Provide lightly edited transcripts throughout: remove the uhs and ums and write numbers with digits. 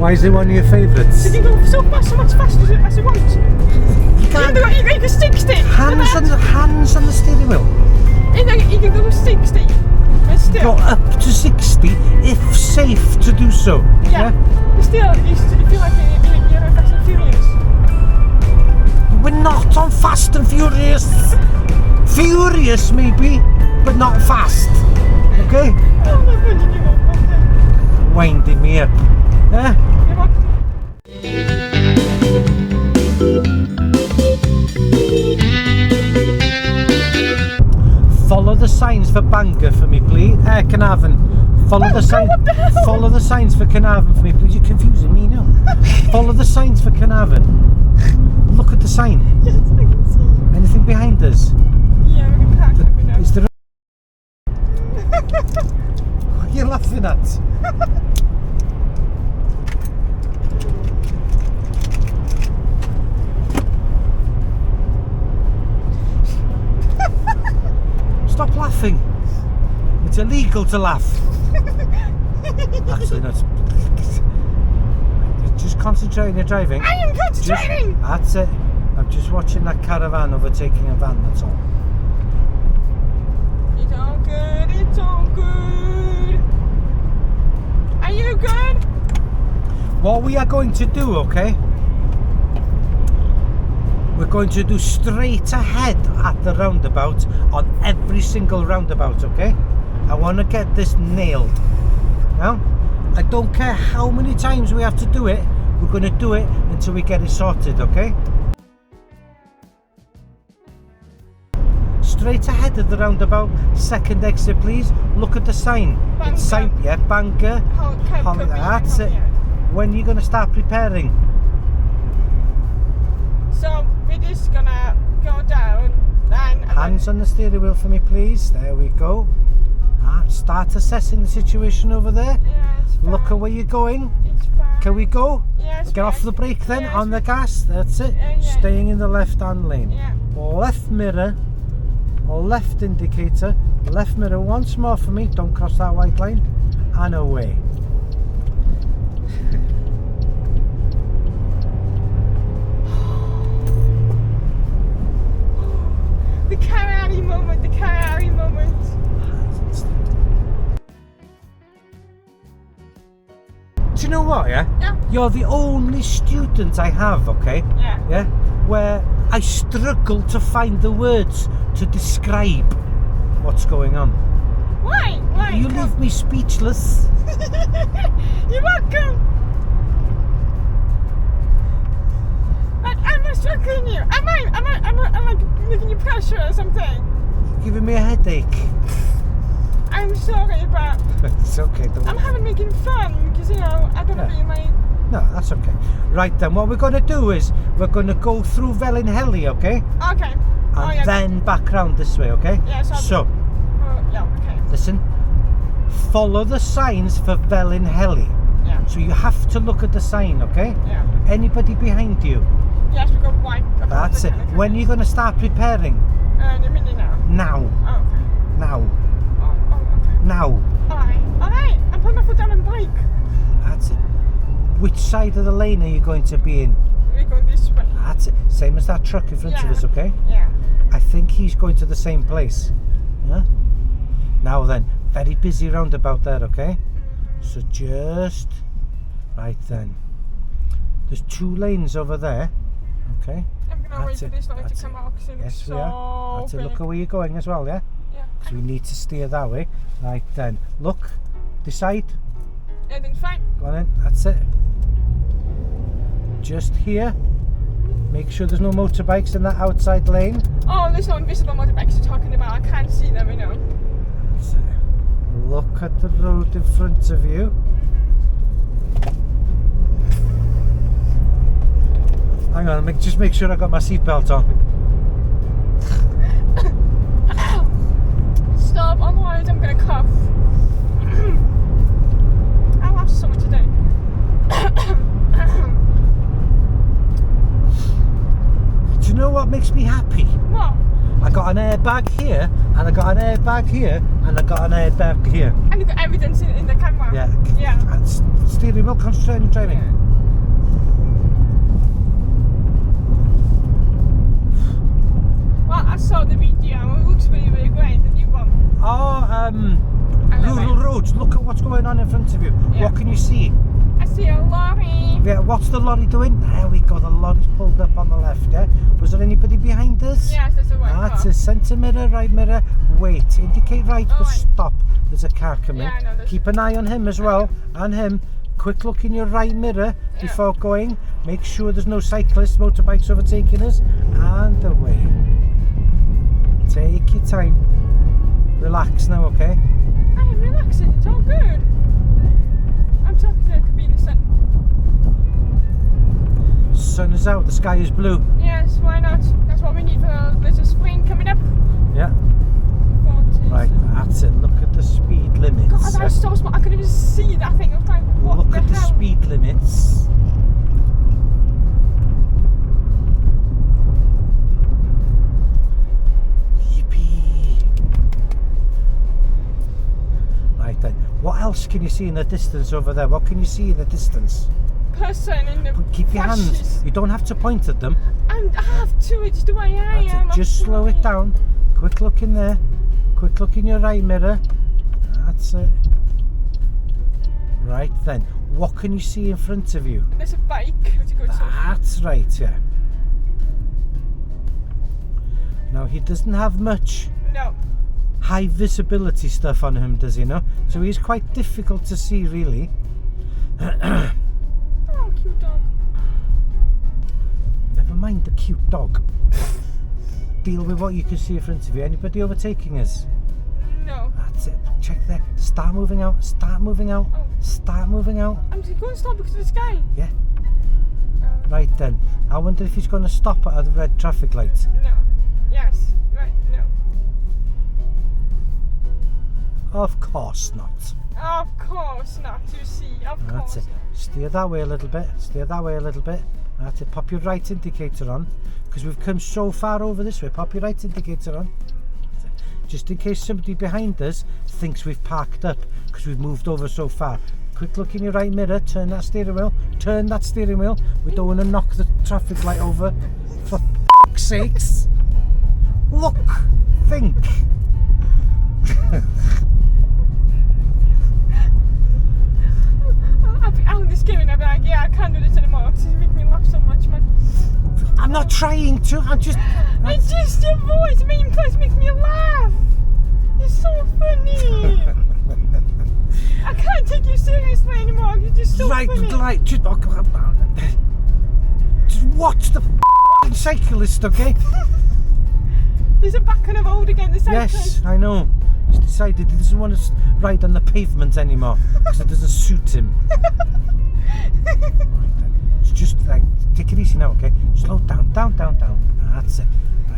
Why is it one of your favourites? You can go so much faster as you want. You can't. You can 60. Hands on the steering wheel. You can go 60. But still. Go up to 60 if safe to do so. Yeah. But still, you feel like you're on Fast and Furious. We're not on Fast and Furious. Furious maybe, but not fast. Okay? Oh my god, you give up. Okay. Winding me up. Eh? Give up. Follow the signs for Bangor for me, please. Carnarvon. Follow the sign. Follow the signs for Carnarvon for me, please. You're confusing me now. Follow the signs for Carnarvon. Look at the sign. Yes, I can see. Anything behind us? Yeah, we're gonna park it now. Is there? What are you laughing at? Stop laughing. It's illegal to laugh. Actually, no. Just concentrate on your driving. I am concentrating! That's it. I'm just watching that caravan overtaking a van, that's all. It's all good, it's all good. Are you good? What we are going to do, okay? We're going to do straight ahead at the roundabout on every single roundabout, okay? I want to get this nailed. Now, I don't care how many times we have to do it, we're going to do it until we get it sorted, okay? Straight ahead of the roundabout, second exit please. Look at the sign. Bangor. It's sign, yeah, Bangor. That's it. When are you going to start preparing? So we're just gonna go down and Hands on the steering wheel for me please. There we go. Start assessing the situation over there. Yeah, it's fine. Look at where you're going. It's fine. Can we go? Yeah, it's Get fine. off the brake then, Yeah, on the gas. That's it. Yeah. Staying in the left hand lane. Yeah. Left mirror or left indicator. Left mirror once more for me. Don't cross that white line. And away. The karate moment, the karate moment. Do you know what, yeah? Yeah. You're the only student I have, okay? Yeah. Yeah? Where I struggle to find the words to describe what's going on. Why? Why? You leave me speechless. You're welcome. Am I struggling you? Am I making you pressure or something? Giving me a headache. I'm sorry, but It's okay, don't I'm worry. making fun because you know I don't want to be in my. No, that's okay. Right then, what we're going to do is we're going to go through Vellinhelly, okay? Okay. And then back round this way, okay? Yeah. So, Yeah. Okay. listen. Follow the signs for Vellinhelly. Yeah. So you have to look at the sign, okay? Yeah. Anybody behind you? Yes, we go white. That's it. When are you going to start preparing? In a minute now. Now. Oh, okay. Now. Oh, okay. Now. Alright. I'm putting my foot down on the brake. That's it. Which side of the lane are you going to be in? We're going this way. That's it. Same as that truck in front of us, okay? Yeah. I think he's going to the same place. Yeah? Now then, very busy roundabout there, okay? So just... Right then. There's 2 lanes over there. Okay? I'm going to wait for this light to come out because it looks Yes, so we are. That's it. Look at where you're going as well, yeah? Yeah. Because we need to steer that way. Right then. Look. Decide. Everything's fine. Go on in. That's it. Just here. Make sure there's no motorbikes in that outside lane. Oh, there's no invisible motorbikes you're talking about. I can't see them, you know. That's it. Look at the road in front of you. Hang on, just make sure I got my seatbelt on. Stop, otherwise I'm gonna cough. I lost so much today. Do you know what makes me happy? What? I got an airbag here, and I got an airbag here, and I got an airbag here. And you got evidence in the camera. Yeah. Yeah. And still steering wheel, concentrate on your driving. Yeah. Well, I saw the video. It looks really, really great. The new one. Oh, rural roads. Look at what's going on in front of you. Yeah. What can you see? I see a lorry. Yeah, what's the lorry doing? There we go, the lorry's pulled up on the left, yeah? Was there anybody behind us? Yes, there's a white car. That's a centre mirror, right mirror, wait, indicate right, but right. stop. There's a car coming. Yeah, I know this. Keep an eye on him as well, and him. Quick look in your right mirror before going. Make sure there's no cyclists, motorbikes overtaking us, and away. Take your time. Relax now, okay? I am relaxing, it's all good. I'm talking to the could be in the sun. Sun is out, the sky is blue. Yes, why not? That's what we need for there's a spring coming up. Yeah. 40, Right, that's it. Look at the speed limits. God, that was so smart. I couldn't even see that thing. I was like, what Look the at the hell? speed limits. Yippee. Right then, what else can you see in the distance over there? What can you see in the distance? Person in the Keep your hands, flashes. you don't have to point at them. I have to, it's the way I That's am. it. Just I'm slow it sorry. down. Quick look in there. Quick look in your right mirror. That's it. Right then, what can you see in front of you? There's a bike. What's it called? That's right, yeah. Now he doesn't have much No. high visibility stuff on him, does he? No, so he's quite difficult to see, really. Oh, cute dog. Never mind the cute dog. Deal with what you can see in front of you. Anybody overtaking us? No. That's it. Check there. Start moving out. Start moving out. Oh. Start moving out. I'm just going to stop because of the sky. Yeah. Right then. I wonder if he's going to stop at the red traffic light. No. Yes. Right. No. Of course not. Of course not. You see. Of That's course. it. Steer that way a little bit. Steer that way a little bit. That's it. Pop your right indicator on. Because we've come so far over this way. Pop your right indicator on. That's it. Just in case somebody behind us thinks we've parked up because we've moved over so far. Quick look in your right mirror. Turn that steering wheel. Turn that steering wheel. We don't want to knock the traffic light over. For fuck's sakes. Look. Think. I'll be out in this game and I'll be like, yeah, I can't do this anymore because you make me laugh so much, man. I'm not trying to. I'm just. It's just your voice, main place makes me laugh. You're so funny. I can't take you seriously anymore. You're just so Right, funny. right. Just watch the cyclist, okay? He's back on the road again, the cyclist. Yes, I know. He's decided he doesn't want to ride on the pavement anymore because it doesn't suit him. Right then. It's just like, take it easy now, okay? Slow down, down. That's it.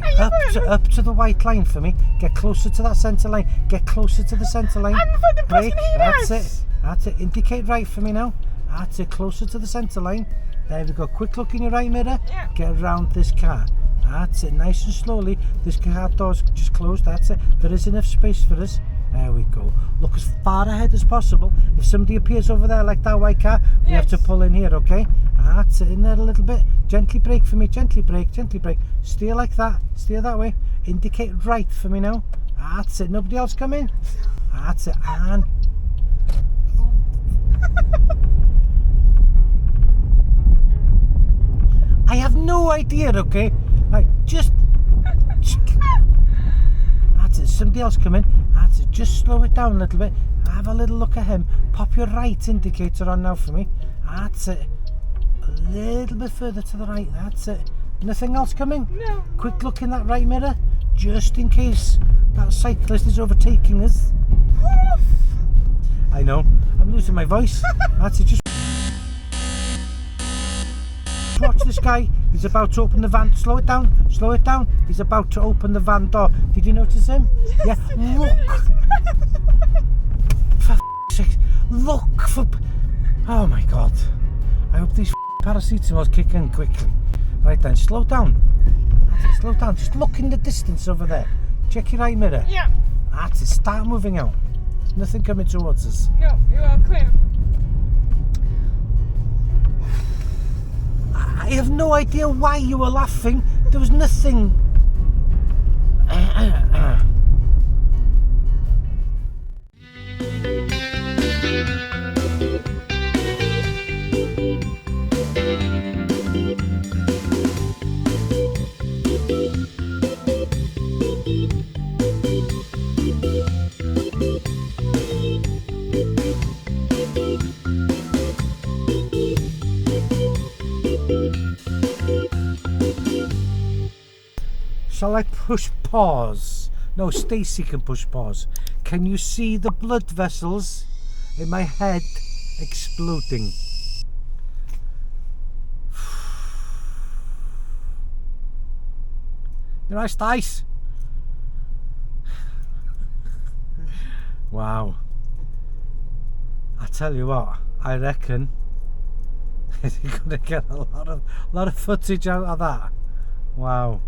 Right, up to the white line for me. Get closer to that centre line. Get closer to the centre line. I'm the person here. That's it. That's it. Indicate right for me now. That's it. Closer to the centre line. There we go. Quick look in your right mirror. Yeah. Get around this car. That's it. Nice and slowly. This car door's just closed. That's it. There is enough space for us. There we go. Look as far ahead as possible. If somebody appears over there like that white car, we have to pull in here, okay? That's it. In there a little bit. Gently brake for me. Gently brake. Gently brake. Steer like that. Steer that way. Indicate right for me now. That's it. Nobody else come in. That's it. And I have no idea, okay? Like, just that's it. Somebody else come in. That's it. Just slow it down a little bit. Have a little look at him. Pop your right indicator on now for me. That's it. A little bit further to the right. That's it. Nothing else coming? No. Quick look in that right mirror, just in case that cyclist is overtaking us. I know. I'm losing my voice. That's it. Just watch this guy. He's about to open the van. Slow it down. Slow it down. He's about to open the van door. Did you notice him? Yes, Yeah. Look. For f***'s sake. Look for. Oh my God. I hope these paracetamols kick in quickly. Right then. Slow down. That's it. Slow down. Just look in the distance over there. Check your right mirror. Yeah. That's it. Start moving out. There's nothing coming towards us. No, you are clear. no idea why you were laughing. There was nothing. Shall I push pause? No, Stacy can push pause. Can you see the blood vessels in my head exploding? You right, Stace? Wow. I tell you what, I reckon you're gonna get a lot of footage out of that. Wow.